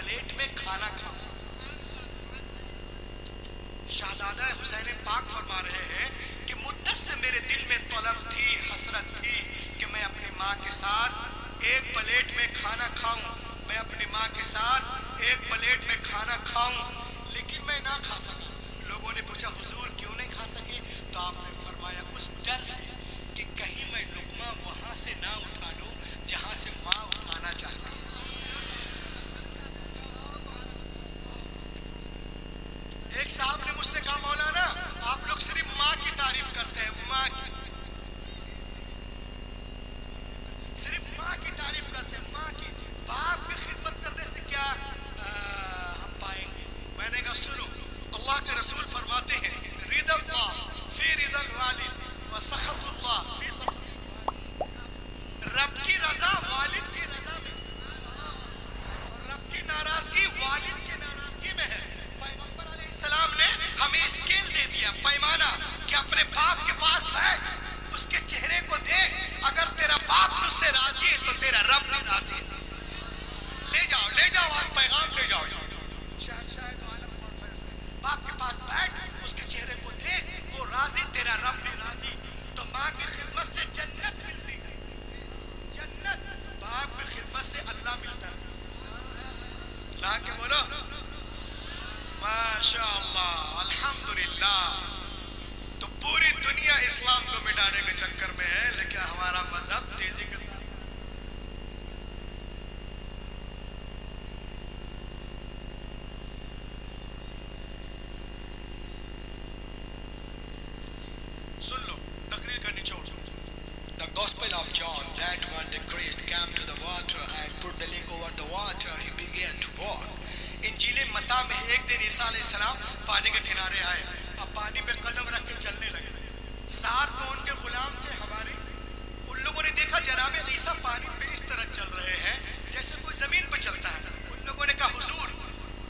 Plate میں کھانا کھاؤں. شہزادہ حسین پاک فرما رہے ہیں کہ مدت سے میرے دل میں طلب تھی, حسرت تھی کہ میں اپنی ماں کے ساتھ ایک پلیٹ میں کھانا کھاؤں, میں اپنی ماں کے ساتھ ایک پلیٹ میں کھانا کھاؤں, لیکن میں نہ کھا سکا. لوگوں نے پوچھا حضور کیوں نہیں کھا سکے؟ تو آپ نے فرمایا اس ڈر سے کہ کہیں میں لقمہ وہاں سے نہ اٹھا لوں جہاں سے ماں اٹھانا چاہتی ہے. ایک صاحب نے مجھ سے کہا مولانا آپ لوگ صرف ماں کی تعریف کرتے ہیں, ماں کی, صرف ماں کی تعریف کرتے ہیں, ماں کی. باپ کی خدمت کرنے سے کیا ہم پائیں گے؟ میں نے کہا سنو, اللہ کے رسول فرماتے ہیں رضا اللہ فی رضا الوالد و سخط اللہ فی سخط. رب کی رضا والد کی رضا میں, اور رب کی ناراضگی والد کی ناراضگی میں ہے. پیغمبر علیہ السلام نے ہمیں اسکیل دے دیا, پیمانہ, کہ اپنے باپ کے پاس بیٹھ, اس کے چہرے کو دیکھ, اگر تیرا باپ تجھ سے راضی ہے تو تیرا رب بھی راضی ہے. لے جاؤ آج پیغام لے جاؤ. شہنشاہ دو عالم کانفرنس سے باپ کے پاس بیٹھ, اس کے چہرے کو دیکھ, وہ راضی, تیرا رب بھی راضی. تو ماں کی خدمت سے جنت ملتی ہے, جنت. باپ کی خدمت سے اللہ ملتا ہے. لا کے بولو ماشاء اللہ, الحمدللہ. تو پوری دنیا اسلام کو مٹانے کے چکر میں ہے, لیکن ہمارا مذہب تیزی کے ساتھ. سن لو تقریر کا نچوڑ. The Gospel of John, that when the Christ came to the water and put the leg over the water, he began to walk. انجیل متی میں ایک دن عیسیٰ علیہ السلام پانی کے کنارے آئے, اب پانی پہ قدم رکھ کے چلنے لگے. ساتھ میں ان کے غلام تھے ہمارے. ان لوگوں نے دیکھا جناب عیسیٰ پانی پہ اس طرح چل رہے ہیں جیسے کوئی زمین پہ چلتا ہے. ان لوگوں نے کہا حضور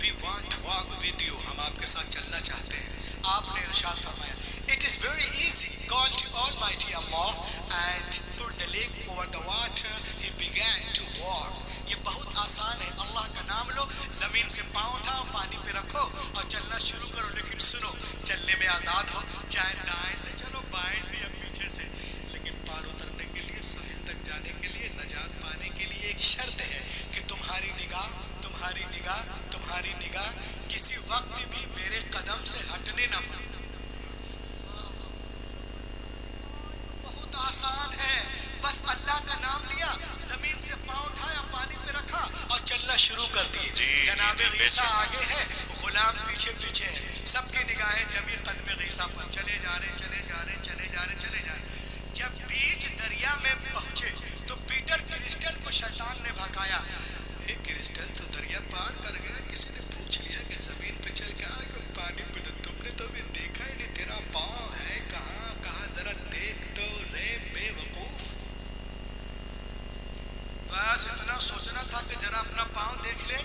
we want to walk with you, ہم آپ کے ساتھ چلنا چاہتے ہیں. آپ نے ارشاد فرمایا it is very easy, call to Almighty Allah and put the leg over the water, he began to walk. یہ بہت آسان ہے, اللہ کا نام لو, زمین سے پاؤں اٹھاؤ, پانی پہ رکھو اور چلنا شروع کرو. لیکن سنو, چلنے میں آزاد ہو, چاہے دائیں سے چلو, بائیں سے یا پیچھے سے, لیکن پار اترنے کے لیے, ساحل تک جانے کے لیے, نجات پانے کے لیے ایک شرط ہے کہ تمہاری نگاہ, تمہاری نگاہ, تمہاری نگاہ کسی وقت بھی میرے قدم سے ہٹنے نہ پائے. بہت آسان ہے, بس اللہ کا نام لیا, زمین سے پاؤں اٹھایا, پانی پہ رکھا اور چلنا شروع کر دیے. جناب عیسیٰ آگے ہے, غلام پیچھے پیچھے ہے, سب کی نگاہیں جمی قدم عیسیٰ پر. چلے جا رہے, چلے جا رہے, چلے جا رہے, چلے جا رہے. جب بیچ دریا میں پہنچے تو پیٹر کرسٹل کو شیطان نے بھگایا. ایک کرسٹل تو دریا پار کر گیا, کسی نے پوچھ لیا کہ زمین پہ چل کے آ رہے, پانی پہ تو تم نے تو ابھی دیکھا ہی نہیں, تیرا پاؤں ہے کہاں, کہاں ذرا دیکھ تو رے بے وقوف. بس اتنا سوچنا تھا کہ ذرا اپنا پاؤں دیکھ لے.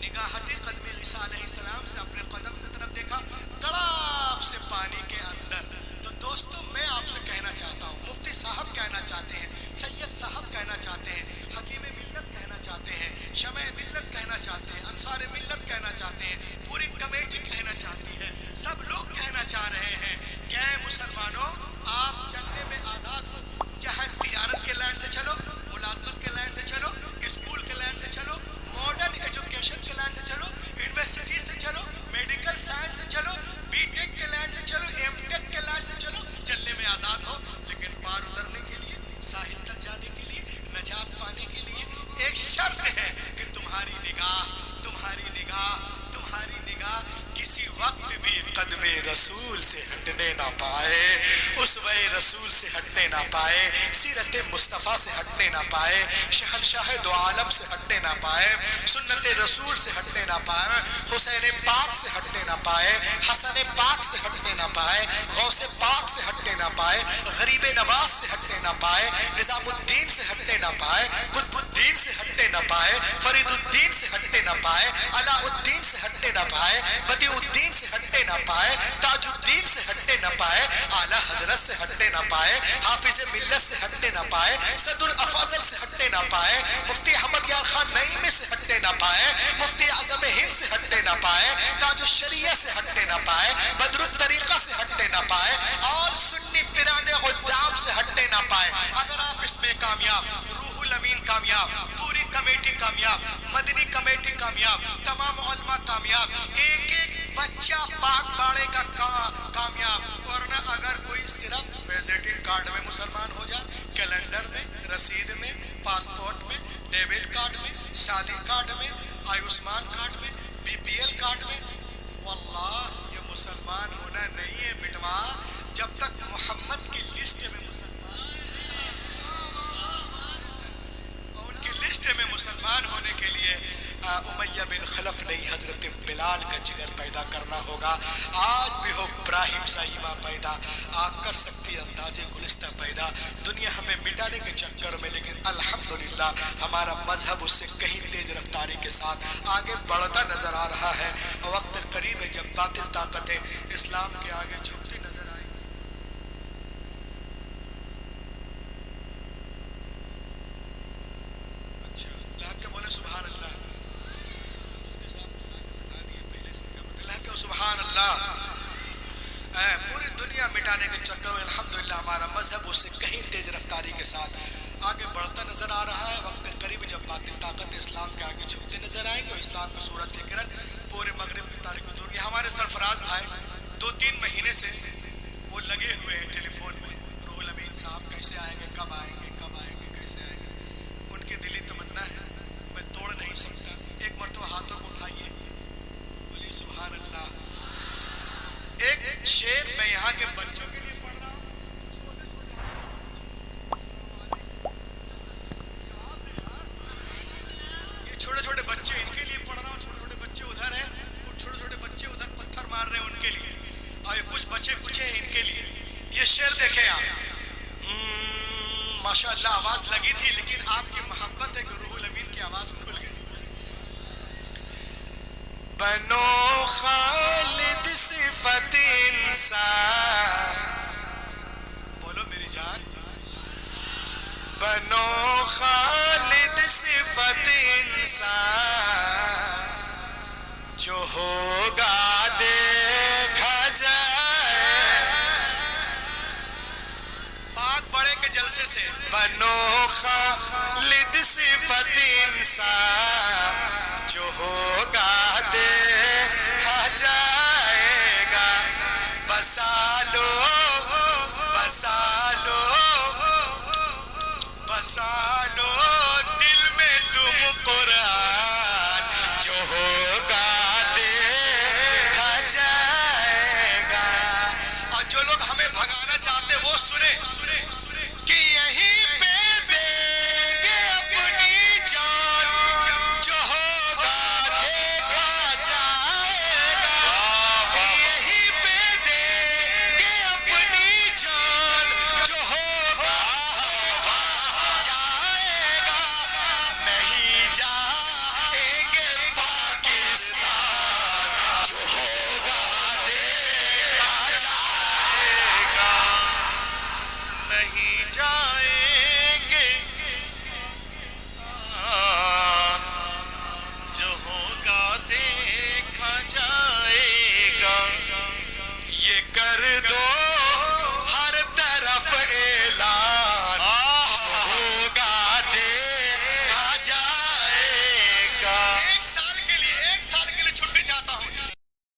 نگاہ ہٹی قدم عیسیٰ علیہ السلام سے, اپنے قدم کی طرف دیکھا, کڑاپ سے پانی کے اندر. تو دوستو میں آپ سے کہنا چاہتا ہوں, مفتی صاحب کہنا چاہتے ہیں, سید صاحب کہنا چاہتے ہیں, حکیم ملت کہنا چاہتے ہیں, شمع ملت کہنا چاہتے ہیں, انصار ملت کہنا چاہتے ہیں, پوری کمیٹی کہنا چاہتی ہے, سب لوگ کہنا چاہ رہے ہیں کہ اے مسلمانوں آپ چلنے میں آزاد ہو. چاہے تجارت کے لائن سے چلو, ملازمت کے لائن سے چلو, اسکول کے لائن سے چلو, ماڈرن ایجوکیشن کے لائن سے چلو, یونیورسٹی سے چلو, میڈیکل سائنس سے چلو, بی ٹیک کے لائن سے چلو, ایم ٹیک کے لائن سے چلو, چلنے میں آزاد ہو. لیکن پار اترنے کے لیے, ساحل تک جانے کے لیے, نجات پانے کے لیے ایک شرط ہے کہ تمہاری نگاہ, تمہاری نگاہ, تمہاری نگاہ کسی وقت بھی قدم رسول سے ہٹنے نہ پائے, اسوہ رسول سے ہٹنے نہ پائے, سیرت مصطفیٰ سے ہٹنے نہ پائے, شہنشاہ دو عالم سے ہٹنے نہ پائے, سنت رسول سے ہٹنے نہ پائے, حسین پاک سے ہٹنے نہ پائے, حسن پاک سے ہٹنے نہ پائے, غوث پاک سے ہٹنے نہ پائے, غریب نواز سے ہٹنے نہ پائے, نظام الدین سے ہٹنے نہ پائے, قطب الدین سے ہٹنے نہ پائے, فرید الدین سے ہٹنے نہ پائے, علاء الدین سے ہٹنے نہ پائے, بدیع الدین سے ہٹنے نہ پائے, تاج الدین سے ہٹنے نہ پائے, اعلیٰ حضرت سے ہٹنے نہ پائے, حافظ ملت سے ہٹنے نہ پائے, صد الافاضل سے ہٹنے نہ پائے, مفتی احمد یار خان نعیمی سے ہٹنے نہ پائے, مفتی سے ہٹنے نہ پائے، تاج الشریعہ سے ہٹنے نہ پائے، بدر الطریقہ سے ہٹنے نہ پائے، اور سنی پیرانے خدام سے ہٹنے نہ پائے. اگر آپ اس میں کامیاب، روح الامین کامیاب، پوری کمیٹی کامیاب، مدنی کمیٹی کامیاب، تمام علماء کامیاب، ایک ایک بچہ پاک باڑے کا کامیاب. ورنہ اگر کوئی صرف ویزٹنگ کارڈ میں مسلمان ہو جائے، کیلنڈر میں، رسید میں، پاسپورٹ میں، ڈیبٹ کارڈ میں، شادی کارڈ میں، آیوشمان کارڈ میں، بی پی ایل کارڈ میں، واللہ یہ مسلمان ہونا نہیں ہے مٹوا. جب تک محمد کی لسٹ میں لسٹ میں مسلمان ہونے کے لیے امیہ بن خلف نہیں، حضرت بلال کا جگر پیدا کرنا ہوگا. آج بھی ہو ابراہیم سائمہ پیدا، آگ کر سکتی اندازے گلستہ پیدا، دنیا ہمیں مٹانے کے چکر میں، لیکن الحمدللہ ہمارا مذہب اس سے کہیں تیز رفتاری کے ساتھ آگے بڑھتا نظر آ رہا ہے. وقت قریب ہے جب باطل طاقتیں اسلام کے آگے جھکتی نظر آئیں. سبحان اللہ، مفتی صاحب نے بتا دیے پہلے سے کیا اللہ کہ سبحان اللہ. پوری دنیا مٹانے کے چکر میں الحمدللہ ہمارا مذہب اس سے کہیں تیز رفتاری کے ساتھ آگے بڑھتا نظر آ رہا ہے. وقت قریب جب باطل طاقت اسلام کے آگے جھکتے نظر آئیں گے اور اسلام کے سورج کے کرن پورے مغرب کی تاریخ دور. ہمارے سرفراز بھائی 2-3 مہینے سے وہ لگے ہوئے ہیں ٹیلی فون میں، روح الامین صاحب کیسے آئیں گے، کب آئیں گے، کب آئیں گے، کیسے آئیں گے. ان کی دلی تمنا ہے، میں توڑ نہیں سکتا. ایک مرتبہ ہاتھوں کو اٹھائیے، بولیے سبحان اللہ. ایک شعر میں یہاں کے بچوں کے لیے پڑھ رہا ہوں. یہ چھوٹے چھوٹے بچے ان کے لیے پڑھ رہا ہوں. چھوٹے چھوٹے بچے ادھر ہیں، اور چھوٹے چھوٹے بچے ادھر پتھر مار رہے ہیں ان کے لیے، اور یہ کچھ بچے کچھ ہیں ان کے لیے. یہ شعر دیکھیں آپ، ماشاءاللہ آواز لگی تھی، لیکن آپ کی محبت ہے کہ روح الامین کی آواز کھل گئی. بنو خالد صفت انسان، بولو میری جان. بنو خالد صفت انسان، جو ہوگا دیکھا جائے. پاک بڑے کے جلسے سے بنو خالد صفت انسان، جو ہوگا دیکھا جائے گا. بسا لو بسا لو بسا لو دل میں تم قرآن، جو ہوگا دیکھا جائے گا. اور جو لوگ ہمیں بھگانا چاہتے وہ سنیں کہ یہیں پہ دیں گے اپنی جان، جو ہوگا دیکھا جائے گا. یہیں پہ دیں گے اپنی جان، جو ہوگا دیکھا جائے گا. نہیں جائیں گے پاکستان، جو ہوگا دیکھا جائے گا. نہیں جائیں